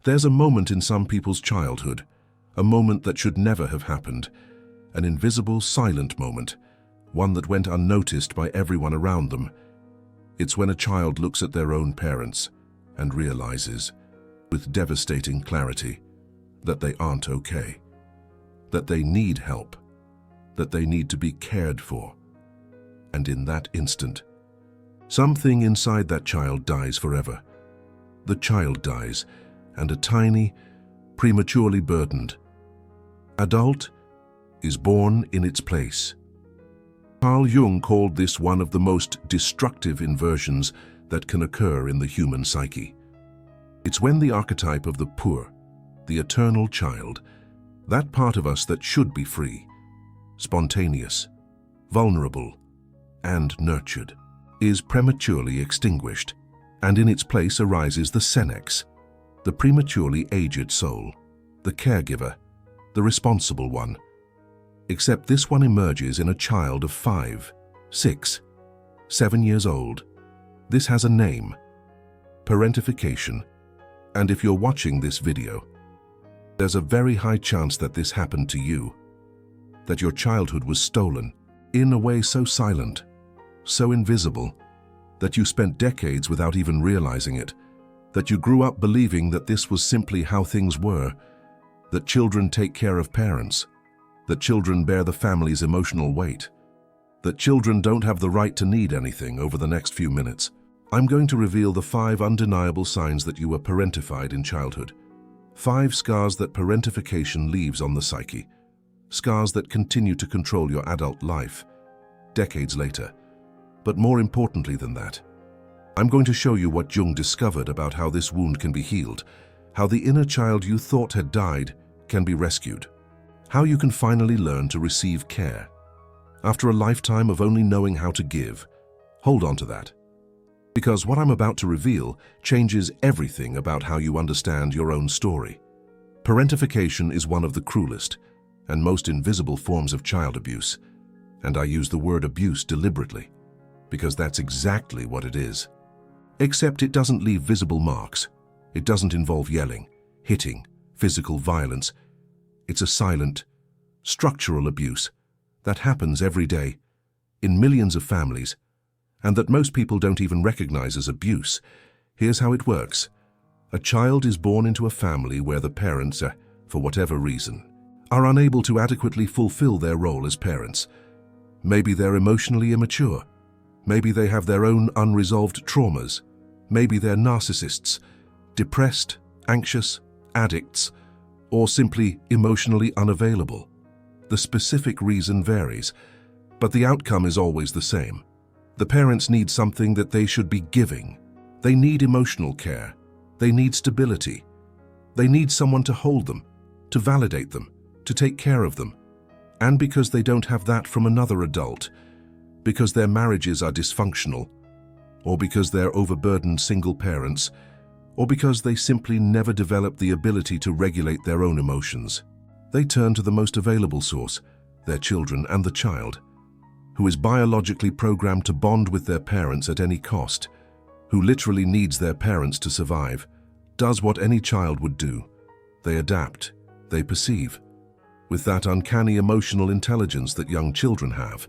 There's a moment in some people's childhood, a moment that should never have happened, an invisible, silent moment, one that went unnoticed by everyone around them. It's when a child looks at their own parents and realizes, with devastating clarity, that they aren't okay, that they need help, that they need to be cared for. And in that instant, something inside that child dies forever. The child dies, and a tiny, prematurely burdened adult is born in its place. Carl Jung called this one of the most destructive inversions that can occur in the human psyche. It's when the archetype of the Puer, the eternal child, that part of us that should be free, spontaneous, vulnerable, and nurtured, is prematurely extinguished, and in its place arises the Senex, the prematurely aged soul, the caregiver, the responsible one. Except this one emerges in a child of 5, 6, 7 years old. This has a name: parentification. And if you're watching this video, there's a very high chance that this happened to you, that your childhood was stolen, in a way so silent, so invisible, that you spent decades without even realizing it, that you grew up believing that this was simply how things were, that children take care of parents, that children bear the family's emotional weight, that children don't have the right to need anything. Over the next few minutes, I'm going to reveal the 5 undeniable signs that you were parentified in childhood. 5 scars that parentification leaves on the psyche. Scars that continue to control your adult life, decades later. But more importantly than that, I'm going to show you what Jung discovered about how this wound can be healed, how the inner child you thought had died can be rescued, how you can finally learn to receive care. After a lifetime of only knowing how to give, hold on to that. Because what I'm about to reveal changes everything about how you understand your own story. Parentification is one of the cruelest and most invisible forms of child abuse, and I use the word abuse deliberately, because that's exactly what it is. Except it doesn't leave visible marks. It doesn't involve yelling, hitting, physical violence. It's a silent, structural abuse that happens every day in millions of families, and that most people don't even recognize as abuse. Here's how it works. A child is born into a family where the parents, for whatever reason, are unable to adequately fulfill their role as parents. Maybe they're emotionally immature. Maybe they have their own unresolved traumas. Maybe they're narcissists, depressed, anxious, addicts, or simply emotionally unavailable. The specific reason varies, but the outcome is always the same. The parents need something that they should be giving. They need emotional care. They need stability. They need someone to hold them, to validate them, to take care of them. And because they don't have that from another adult, because their marriages are dysfunctional, or because they're overburdened single parents, or because they simply never develop the ability to regulate their own emotions, they turn to the most available source, their children, and the child, who is biologically programmed to bond with their parents at any cost, who literally needs their parents to survive, does what any child would do. They adapt, they perceive, with that uncanny emotional intelligence that young children have,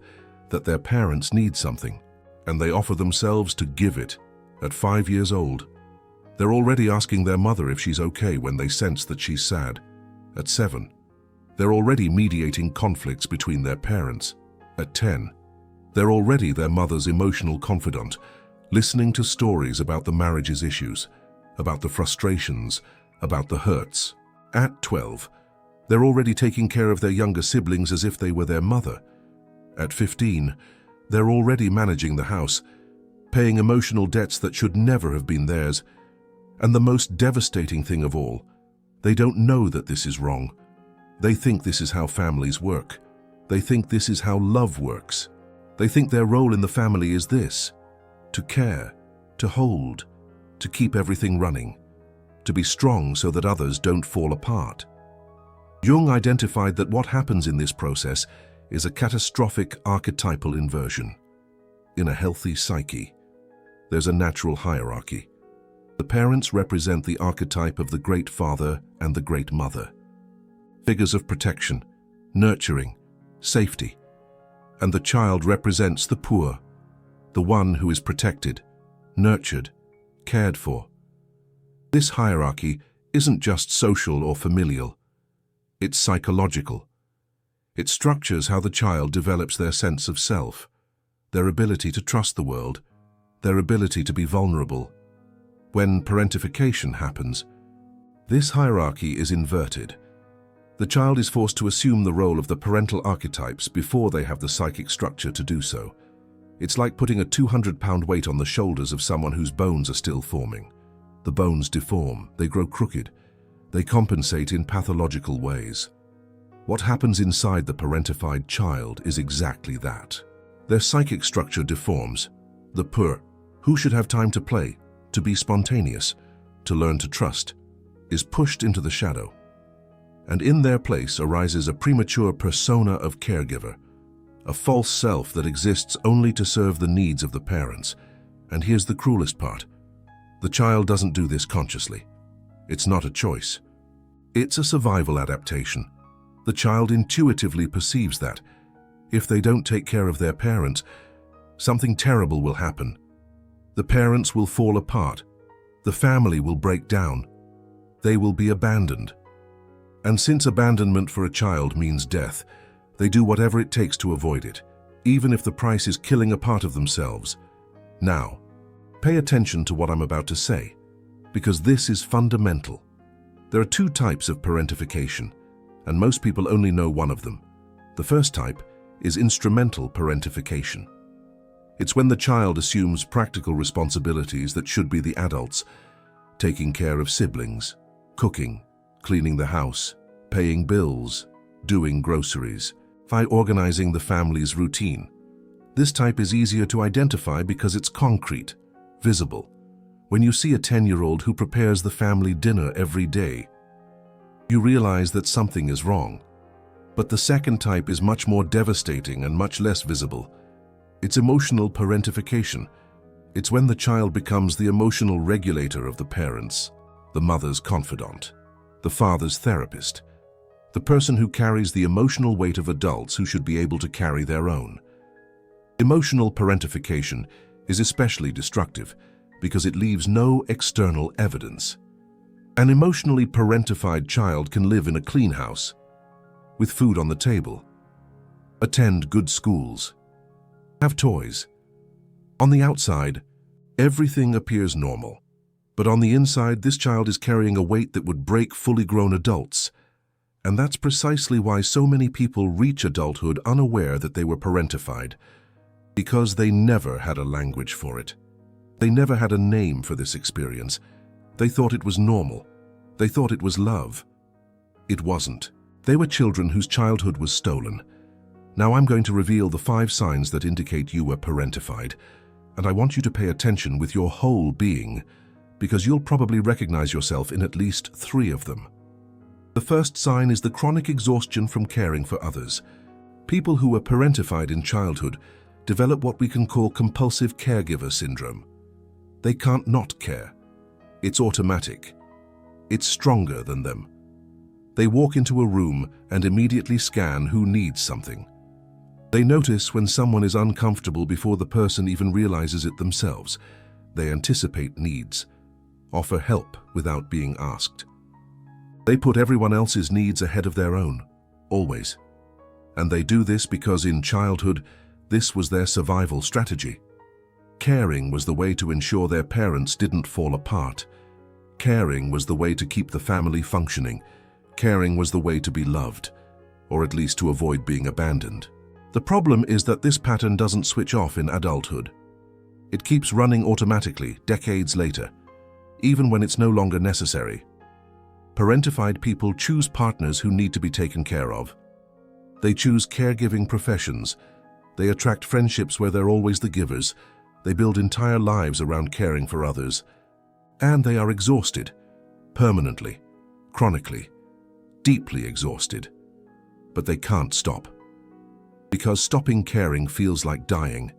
that their parents need something, and they offer themselves to give it. At 5 years old, they're already asking their mother if she's okay when they sense that she's sad. At 7, they're already mediating conflicts between their parents. At 10, they're already their mother's emotional confidant, listening to stories about the marriage's issues, about the frustrations, about the hurts. At 12, they're already taking care of their younger siblings as if they were their mother. At 15, they're already managing the house, paying emotional debts that should never have been theirs. And the most devastating thing of all, they don't know that this is wrong. They think this is how families work. They think this is how love works. They think their role in the family is this: to care, to hold, to keep everything running, to be strong so that others don't fall apart. Jung identified that what happens in this process is a catastrophic archetypal inversion. In a healthy psyche, there's a natural hierarchy. The parents represent the archetype of the great father and the great mother. Figures of protection, nurturing, safety. And the child represents the Puer, the one who is protected, nurtured, cared for. This hierarchy isn't just social or familial. It's psychological. It structures how the child develops their sense of self, their ability to trust the world, their ability to be vulnerable. When parentification happens, this hierarchy is inverted. The child is forced to assume the role of the parental archetypes before they have the psychic structure to do so. It's like putting a 200-pound weight on the shoulders of someone whose bones are still forming. The bones deform, they grow crooked, they compensate in pathological ways. What happens inside the parentified child is exactly that. Their psychic structure deforms. The Puer, who should have time to play, to be spontaneous, to learn to trust, is pushed into the shadow. And in their place arises a premature persona of caregiver, a false self that exists only to serve the needs of the parents. And here's the cruelest part. The child doesn't do this consciously. It's not a choice. It's a survival adaptation. The child intuitively perceives that, if they don't take care of their parents, something terrible will happen. The parents will fall apart. The family will break down. They will be abandoned. And since abandonment for a child means death, they do whatever it takes to avoid it, even if the price is killing a part of themselves. Now, pay attention to what I'm about to say, because this is fundamental. There are two types of parentification, and most people only know one of them. The first type is instrumental parentification. It's when the child assumes practical responsibilities that should be the adults, taking care of siblings, cooking, cleaning the house, paying bills, doing groceries, by organizing the family's routine. This type is easier to identify because it's concrete, visible. When you see a 10-year-old who prepares the family dinner every day, you realize that something is wrong. But the second type is much more devastating and much less visible. It's emotional parentification. It's when the child becomes the emotional regulator of the parents, the mother's confidant, the father's therapist, the person who carries the emotional weight of adults who should be able to carry their own. Emotional parentification is especially destructive because it leaves no external evidence. An emotionally parentified child can live in a clean house, with food on the table, attend good schools, have toys. On the outside, everything appears normal. But on the inside, this child is carrying a weight that would break fully grown adults. And that's precisely why so many people reach adulthood unaware that they were parentified, because they never had a language for it. They never had a name for this experience. They thought it was normal. They thought it was love. It wasn't. They were children whose childhood was stolen. Now I'm going to reveal the 5 signs that indicate you were parentified, and I want you to pay attention with your whole being, because you'll probably recognize yourself in at least 3 of them. The first sign is the chronic exhaustion from caring for others. People who were parentified in childhood develop what we can call compulsive caregiver syndrome. They can't not care. It's automatic. It's stronger than them. They walk into a room and immediately scan who needs something. They notice when someone is uncomfortable before the person even realizes it themselves. They anticipate needs, offer help without being asked. They put everyone else's needs ahead of their own, always. And they do this because in childhood, this was their survival strategy. Caring was the way to ensure their parents didn't fall apart. Caring was the way to keep the family functioning. Caring was the way to be loved, or at least to avoid being abandoned. The problem is that this pattern doesn't switch off in adulthood. It keeps running automatically, decades later, even when it's no longer necessary. Parentified people choose partners who need to be taken care of. They choose caregiving professions. They attract friendships where they're always the givers. They build entire lives around caring for others. And they are exhausted, permanently, chronically, deeply exhausted. But they can't stop. Because stopping caring feels like dying.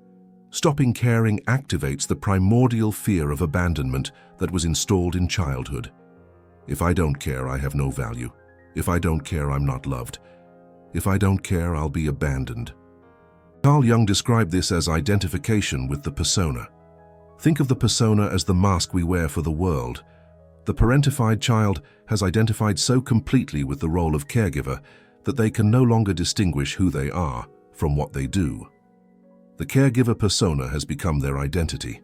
Stopping caring activates the primordial fear of abandonment that was installed in childhood. If I don't care, I have no value. If I don't care, I'm not loved. If I don't care, I'll be abandoned. Carl Jung described this as identification with the persona. Think of the persona as the mask we wear for the world. The parentified child has identified so completely with the role of caregiver that they can no longer distinguish who they are from what they do. The caregiver persona has become their identity,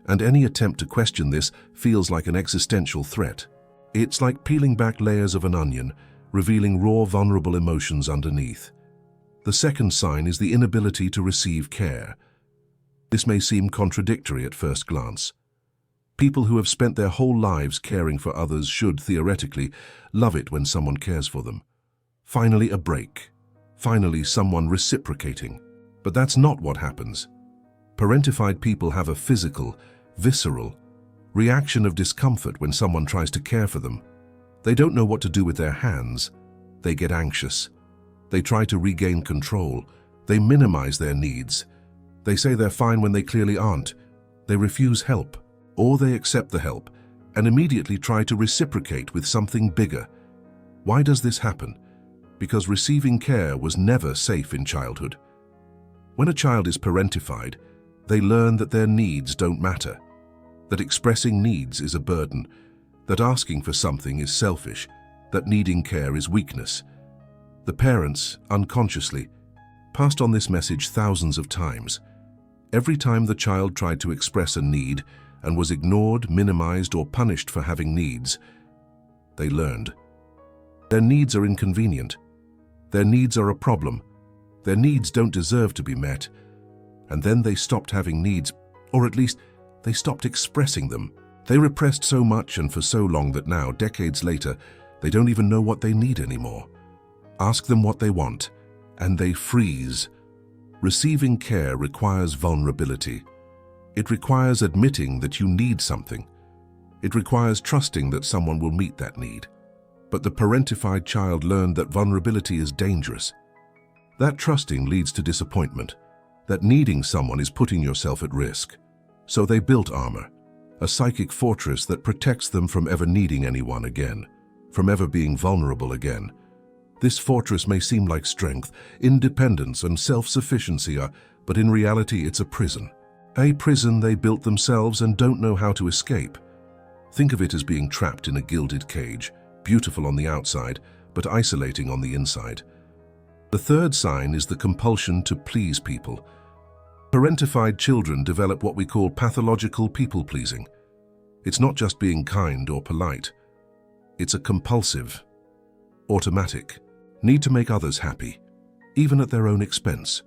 and any attempt to question this feels like an existential threat. It's like peeling back layers of an onion, revealing raw, vulnerable emotions underneath. The second sign is the inability to receive care. This may seem contradictory at first glance. People who have spent their whole lives caring for others should, theoretically, love it when someone cares for them. Finally, a break. Finally, someone reciprocating. But that's not what happens. Parentified people have a physical, visceral reaction of discomfort when someone tries to care for them. They don't know what to do with their hands. They get anxious. They try to regain control. They minimize their needs. They say they're fine when they clearly aren't. They refuse help, or they accept the help and immediately try to reciprocate with something bigger. Why does this happen? Because receiving care was never safe in childhood. When a child is parentified, they learn that their needs don't matter, that expressing needs is a burden, that asking for something is selfish, that needing care is weakness. The parents, unconsciously, passed on this message thousands of times. Every time the child tried to express a need and was ignored, minimized, or punished for having needs, they learned. Their needs are inconvenient. Their needs are a problem. Their needs don't deserve to be met. And then they stopped having needs, or at least they stopped expressing them. They repressed so much and for so long that now, decades later, they don't even know what they need anymore. Ask them what they want, and they freeze. Receiving care requires vulnerability. It requires admitting that you need something. It requires trusting that someone will meet that need. But the parentified child learned that vulnerability is dangerous. That trusting leads to disappointment. That needing someone is putting yourself at risk. So they built armor, a psychic fortress that protects them from ever needing anyone again, from ever being vulnerable again. This fortress may seem like strength, independence, and self-sufficiency, but in reality it's a prison. A prison they built themselves and don't know how to escape. Think of it as being trapped in a gilded cage, beautiful on the outside, but isolating on the inside. The third sign is the compulsion to please people. Parentified children develop what we call pathological people-pleasing. It's not just being kind or polite. It's a compulsive, automatic need to make others happy, even at their own expense,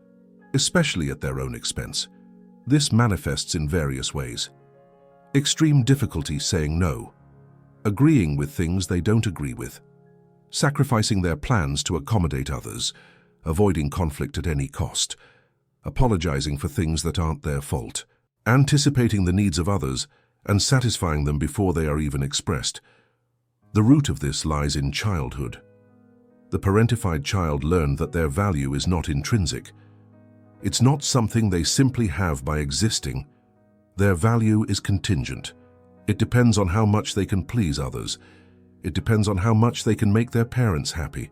especially at their own expense. This manifests in various ways. Extreme difficulty saying no, agreeing with things they don't agree with, sacrificing their plans to accommodate others, avoiding conflict at any cost, apologizing for things that aren't their fault, anticipating the needs of others and satisfying them before they are even expressed. The root of this lies in childhood. The parentified child learned that their value is not intrinsic. It's not something they simply have by existing. Their value is contingent. It depends on how much they can please others. It depends on how much they can make their parents happy.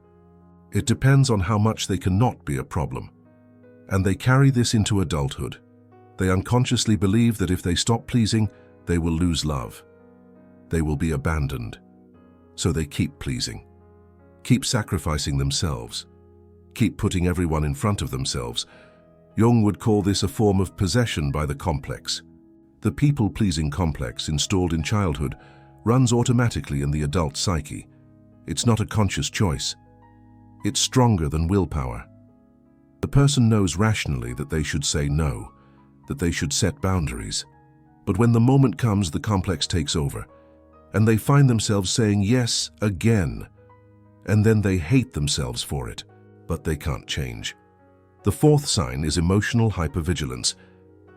It depends on how much they cannot be a problem. And they carry this into adulthood. They unconsciously believe that if they stop pleasing, they will lose love. They will be abandoned. So they keep pleasing, keep sacrificing themselves, keep putting everyone in front of themselves. Jung would call this a form of possession by the complex. The people-pleasing complex installed in childhood runs automatically in the adult psyche. It's not a conscious choice. It's stronger than willpower. The person knows rationally that they should say no, that they should set boundaries. But when the moment comes, the complex takes over, and they find themselves saying yes again. And then they hate themselves for it, but they can't change. The fourth sign is emotional hypervigilance.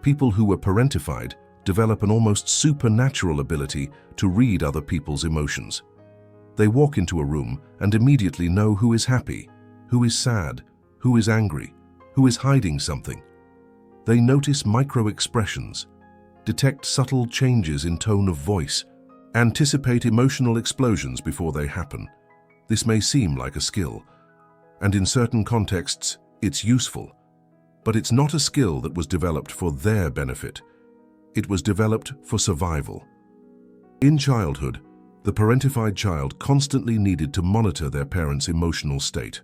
People who were parentified develop an almost supernatural ability to read other people's emotions. They walk into a room and immediately know who is happy, who is sad, who is angry, who is hiding something. They notice micro-expressions, detect subtle changes in tone of voice, anticipate emotional explosions before they happen. This may seem like a skill, and in certain contexts, it's useful. But it's not a skill that was developed for their benefit. It was developed for survival. In childhood, the parentified child constantly needed to monitor their parents' emotional state,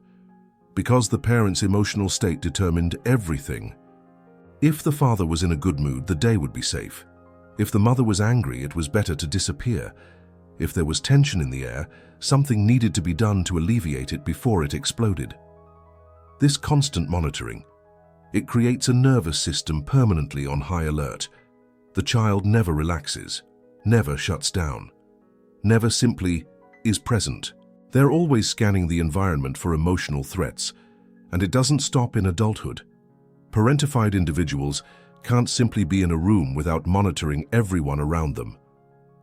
because the parents' emotional state determined everything. If the father was in a good mood, the day would be safe. If the mother was angry, it was better to disappear. If there was tension in the air, something needed to be done to alleviate it before it exploded. This constant monitoring, it creates a nervous system permanently on high alert. The child never relaxes, never shuts down, never simply is present. They're always scanning the environment for emotional threats, and it doesn't stop in adulthood. Parentified individuals can't simply be in a room without monitoring everyone around them.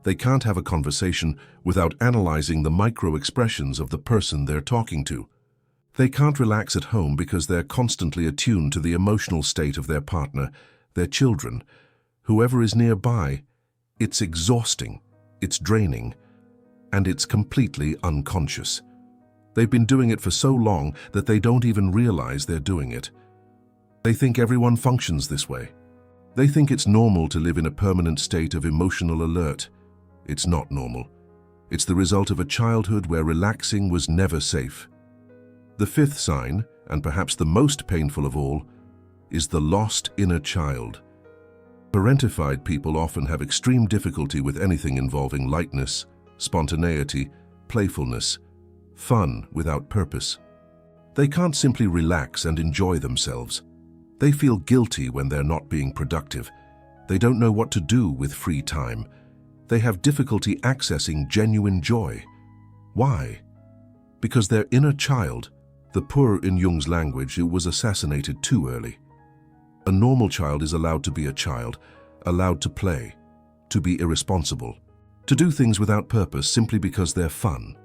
They can't have a conversation without analyzing the micro-expressions of the person they're talking to. They can't relax at home because they're constantly attuned to the emotional state of their partner, their children, whoever is nearby. It's exhausting, it's draining, and it's completely unconscious. They've been doing it for so long that they don't even realize they're doing it. They think everyone functions this way. They think it's normal to live in a permanent state of emotional alert. It's not normal. It's the result of a childhood where relaxing was never safe. The fifth sign, and perhaps the most painful of all, is the lost inner child. Parentified people often have extreme difficulty with anything involving lightness, spontaneity, playfulness, fun without purpose. They can't simply relax and enjoy themselves. They feel guilty when they're not being productive. They don't know what to do with free time. They have difficulty accessing genuine joy. Why? Because their inner child, the Puer in Jung's language, it was assassinated too early. A normal child is allowed to be a child, allowed to play, to be irresponsible, to do things without purpose simply because they're fun.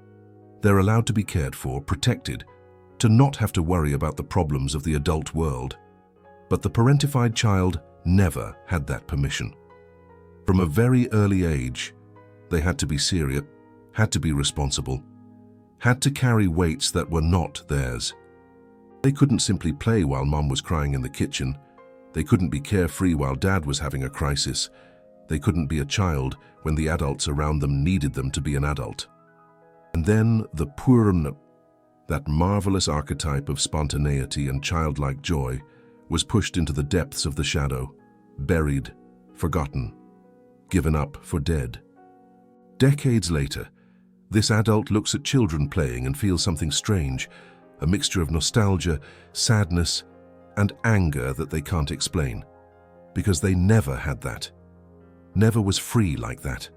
They're allowed to be cared for, protected, to not have to worry about the problems of the adult world. But the parentified child never had that permission. From a very early age, they had to be serious, had to be responsible, had to carry weights that were not theirs. They couldn't simply play while mom was crying in the kitchen. They couldn't be carefree while dad was having a crisis. They couldn't be a child when the adults around them needed them to be an adult. And then the Puer, that marvelous archetype of spontaneity and childlike joy, was pushed into the depths of the shadow, buried, forgotten, given up for dead. Decades later, this adult looks at children playing and feels something strange, a mixture of nostalgia, sadness, and anger that they can't explain, because they never had that, never was free like that,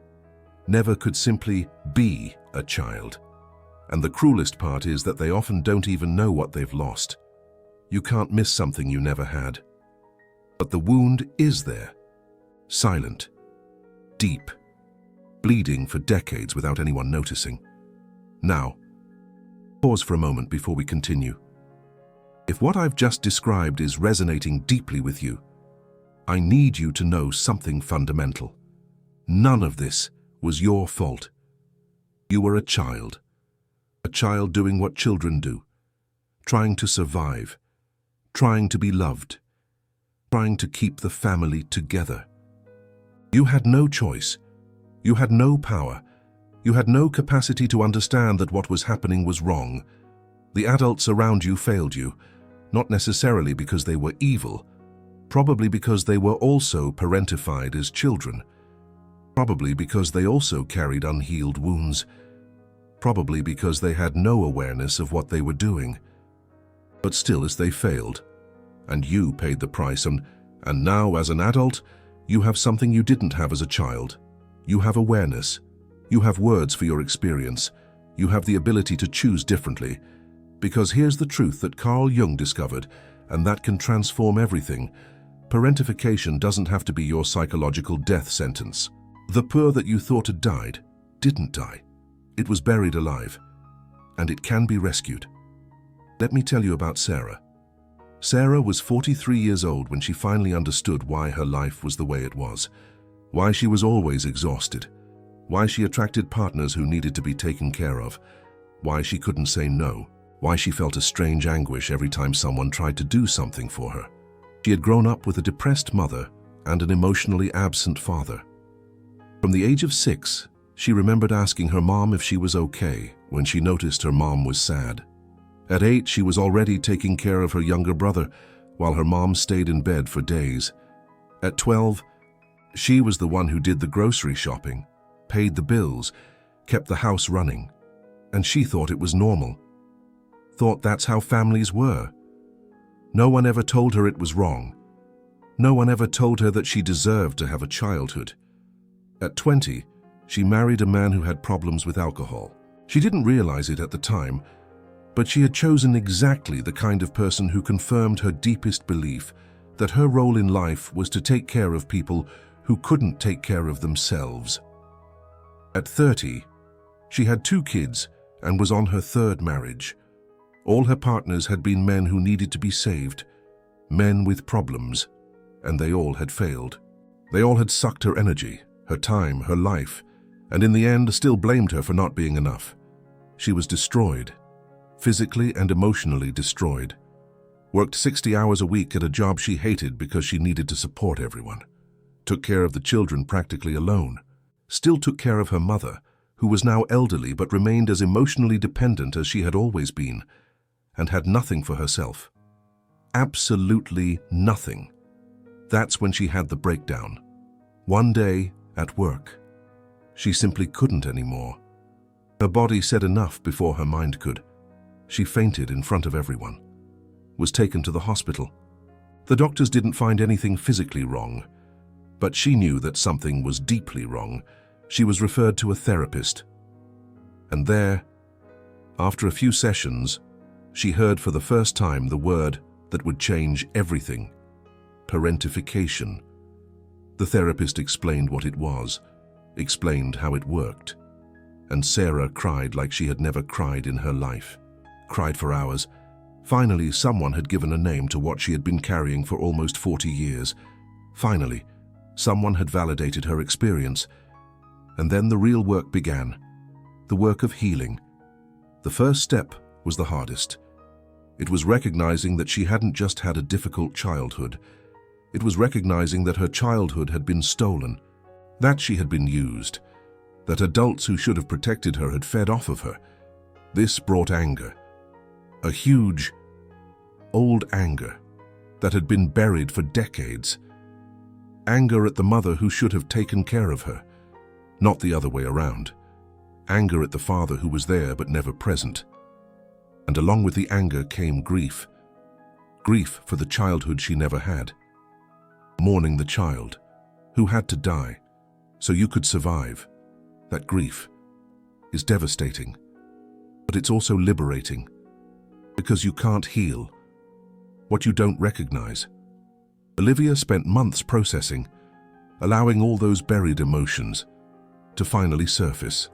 never could simply be a child. And the cruelest part is that they often don't even know what they've lost. You can't miss something you never had. But the wound is there, silent, deep, bleeding for decades without anyone noticing. Now, pause for a moment before we continue. If what I've just described is resonating deeply with you, I need you to know something fundamental. None of this was your fault. You were a child doing what children do, trying to survive, trying to be loved, trying to keep the family together. You had no choice. You had no power. You had no capacity to understand that what was happening was wrong. The adults around you failed you, not necessarily because they were evil, probably because they were also parentified as children, probably because they also carried unhealed wounds, probably because they had no awareness of what they were doing. But still, as they failed, and you paid the price, and now as an adult, you have something you didn't have as a child. You have awareness. You have words for your experience. You have the ability to choose differently. Because here's the truth that Carl Jung discovered, and that can transform everything. Parentification doesn't have to be your psychological death sentence. The Puer that you thought had died didn't die. It was buried alive, and it can be rescued. Let me tell you about Sarah. Sarah was 43 years old when she finally understood why her life was the way it was, why she was always exhausted, why she attracted partners who needed to be taken care of, why she couldn't say no, why she felt a strange anguish every time someone tried to do something for her. She had grown up with a depressed mother and an emotionally absent father. From the age of 6, she remembered asking her mom if she was okay when she noticed her mom was sad. At 8, she was already taking care of her younger brother while her mom stayed in bed for days. At 12, she was the one who did the grocery shopping, paid the bills, kept the house running, and she thought it was normal. Thought that's how families were. No one ever told her it was wrong. No one ever told her that she deserved to have a childhood. At 20, she married a man who had problems with alcohol. She didn't realize it at the time, but she had chosen exactly the kind of person who confirmed her deepest belief that her role in life was to take care of people who couldn't take care of themselves. At 30, she had 2 kids and was on her 3rd marriage. All her partners had been men who needed to be saved, men with problems, and they all had failed. They all had sucked her energy, her time, her life, and in the end still blamed her for not being enough. She was destroyed, physically and emotionally destroyed. Worked 60 hours a week at a job she hated because she needed to support everyone. Took care of the children practically alone. Still took care of her mother, who was now elderly but remained as emotionally dependent as she had always been, and had nothing for herself. Absolutely nothing. That's when she had the breakdown. One day, at work, she simply couldn't anymore. Her body said enough before her mind could. She fainted in front of everyone. Was taken to the hospital. The doctors didn't find anything physically wrong, but she knew that something was deeply wrong. She was referred to a therapist. And there, after a few sessions, she heard for the first time the word that would change everything: parentification. The therapist explained what it was, explained how it worked, and Sarah cried like she had never cried in her life. Cried for hours. Finally, someone had given a name to what she had been carrying for almost 40 years. Finally, someone had validated her experience. And then the real work began, the work of healing. The first step was the hardest. It was recognizing that she hadn't just had a difficult childhood. It was recognizing that her childhood had been stolen, that she had been used, that adults who should have protected her had fed off of her. This brought anger. A huge, old anger that had been buried for decades. Anger at the mother who should have taken care of her, not the other way around. Anger at the father who was there but never present. And along with the anger came grief. Grief for the childhood she never had. Mourning the child who had to die so you could survive. That grief is devastating, but it's also liberating, because you can't heal what you don't recognize. Olivia spent months processing, allowing all those buried emotions to finally surface.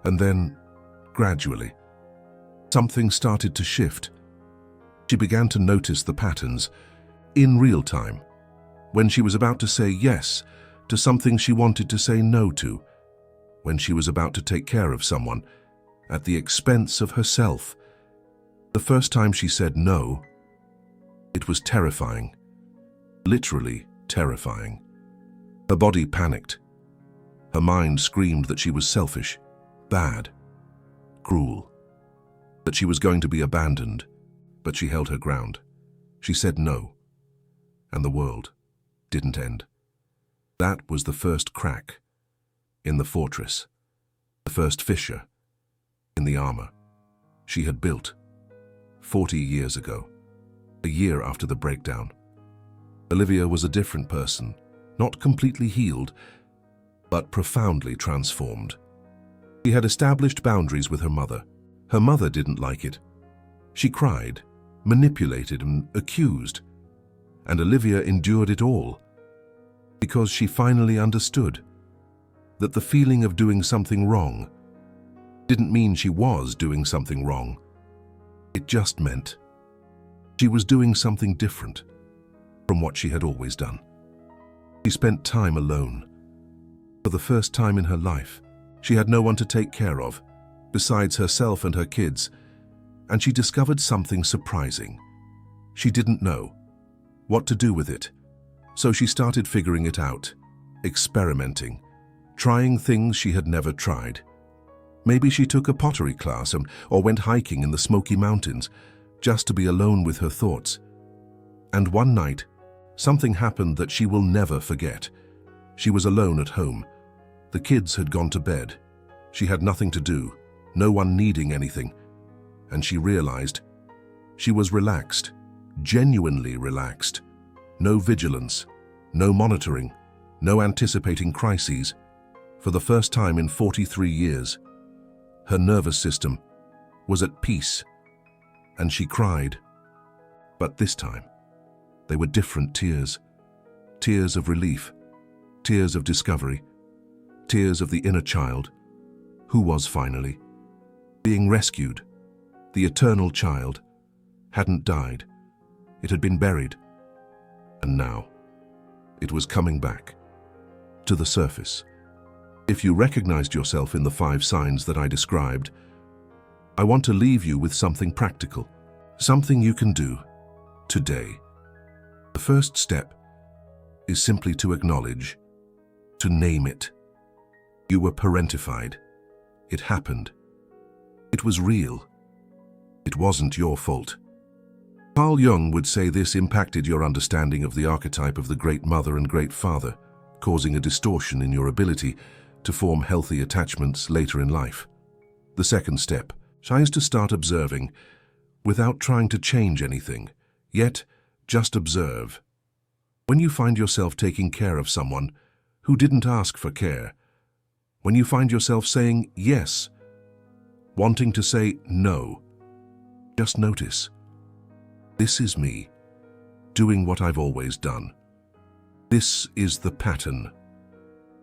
And then, gradually, something started to shift. She began to notice the patterns in real time, when she was about to say yes to something she wanted to say no to, when she was about to take care of someone at the expense of herself. The first time she said no, it was terrifying, literally terrifying. Her body panicked. Her mind screamed that she was selfish, bad, cruel, that she was going to be abandoned, but she held her ground. She said no, and the world didn't end. That was the first crack in the fortress, the first fissure in the armor she had built 40 years ago, a year after the breakdown. Olivia was a different person, not completely healed, but profoundly transformed. She had established boundaries with her mother. Her mother didn't like it. She cried, manipulated, and accused. And Olivia endured it all, because she finally understood that the feeling of doing something wrong didn't mean she was doing something wrong. It just meant She was doing something different from what she had always done. She spent time alone. For the first time in her life, she had no one to take care of, besides herself and her kids, and she discovered something surprising. She didn't know what to do with it, so she started figuring it out, experimenting, trying things she had never tried. Maybe she took a pottery class or went hiking in the Smoky Mountains just to be alone with her thoughts. And one night, something happened that she will never forget. She was alone at home. The kids had gone to bed. She had nothing to do, no one needing anything, and she realized she was relaxed, genuinely relaxed. No vigilance, no monitoring, no anticipating crises. For the first time in 43 years, her nervous system was at peace, and she cried. But this time, they were different tears. Tears of relief, tears of discovery, tears of the inner child, who was finally being rescued. The eternal child hadn't died. It had been buried. And now, it was coming back to the surface. If you recognized yourself in the 5 signs that I described, I want to leave you with something practical, something you can do today. The first step is simply to acknowledge, to name it. You were parentified. It happened. It was real. It wasn't your fault. Carl Jung would say this impacted your understanding of the archetype of the great mother and great father, causing a distortion in your ability to form healthy attachments later in life. The second step is to start observing without trying to change anything, yet just observe. When you find yourself taking care of someone who didn't ask for care, when you find yourself saying yes, wanting to say no, just notice. This is me, doing what I've always done. This is the pattern.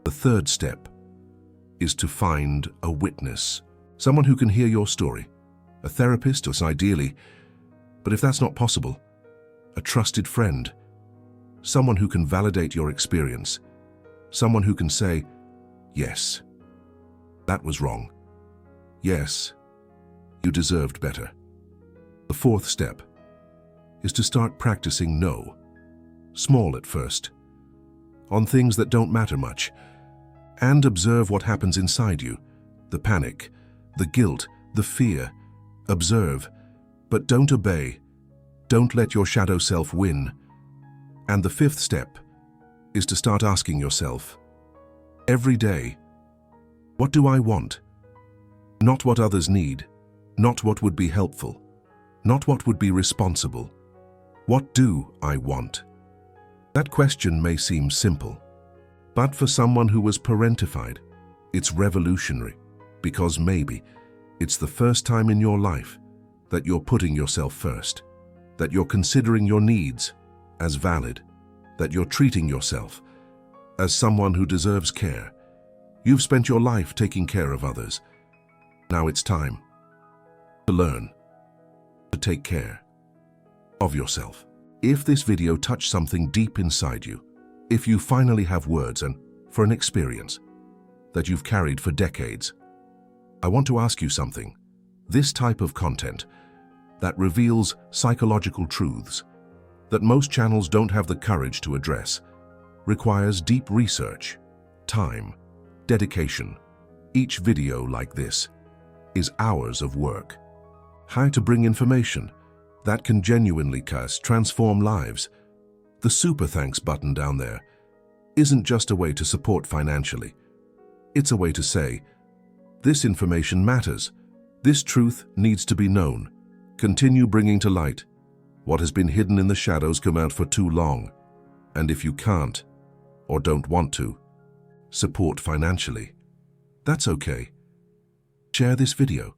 The third step is to find a witness, someone who can hear your story, a therapist or ideally, but if that's not possible, a trusted friend, someone who can validate your experience, someone who can say, yes, that was wrong. Yes, you deserved better. The fourth step is to start practicing no, small at first, on things that don't matter much, and observe what happens inside you, the panic, the guilt, the fear. Observe, but don't obey. Don't let your shadow self win. And the fifth step is to start asking yourself, every day, what do I want? Not what others need, not what would be helpful, not what would be responsible. What do I want? That question may seem simple, but for someone who was parentified, it's revolutionary, because maybe it's the first time in your life that you're putting yourself first, that you're considering your needs as valid, that you're treating yourself as someone who deserves care. You've spent your life taking care of others. Now it's time to learn to take care of yourself. If this video touched something deep inside you, if you finally have words and for an experience that you've carried for decades, I want to ask you something. This type of content that reveals psychological truths that most channels don't have the courage to address requires deep research, time, dedication. Each video like this is hours of work. How to bring information that can genuinely transform lives. The super thanks button down there isn't just a way to support financially. It's a way to say, this information matters. This truth needs to be known. Continue bringing to light what has been hidden in the shadows come out for too long. And if you can't, or don't want to, support financially, that's okay. Share this video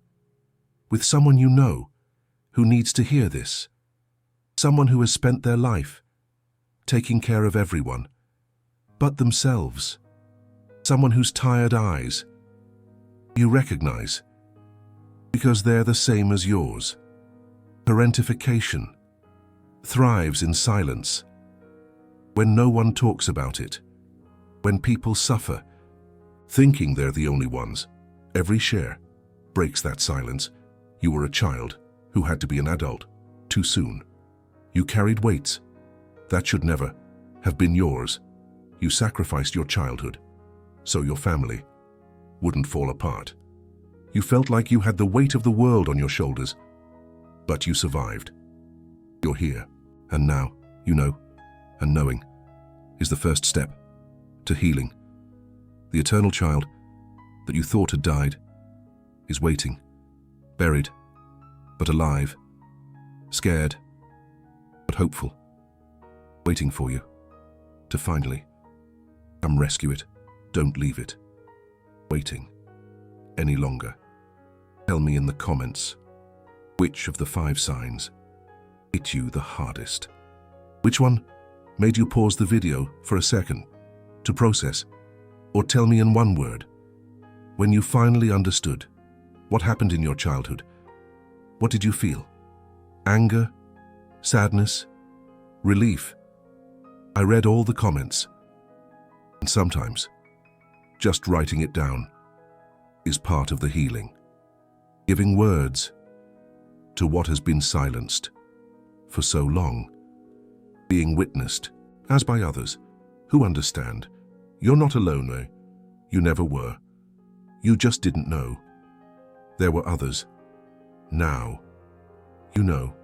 with someone you know who needs to hear this. Someone who has spent their life taking care of everyone but themselves. Someone whose tired eyes you recognize because they're the same as yours. Parentification. thrives in silence. When no one talks about it, when people suffer, thinking they're the only ones, every share breaks that silence. You were a child who had to be an adult too soon. You carried weights that should never have been yours. You sacrificed your childhood so your family wouldn't fall apart. You felt like you had the weight of the world on your shoulders, but you survived. You're here, and now you know, and knowing is the first step to healing. The eternal child that you thought had died is waiting, buried, but alive, scared, but hopeful, waiting for you to finally come rescue it. Don't leave it waiting any longer. Tell me in the comments, which of the 5 signs hit you the hardest? Which one made you pause the video for a second to process? Or tell me in one word, when you finally understood what happened in your childhood, what did you feel? Anger? Sadness? Relief? I read all the comments, and sometimes just writing it down is part of the healing. Giving words to what has been silenced for so long. Being witnessed, as by others, who understand. You're not alone, eh? You never were. You just didn't know. There were others. Now, you know.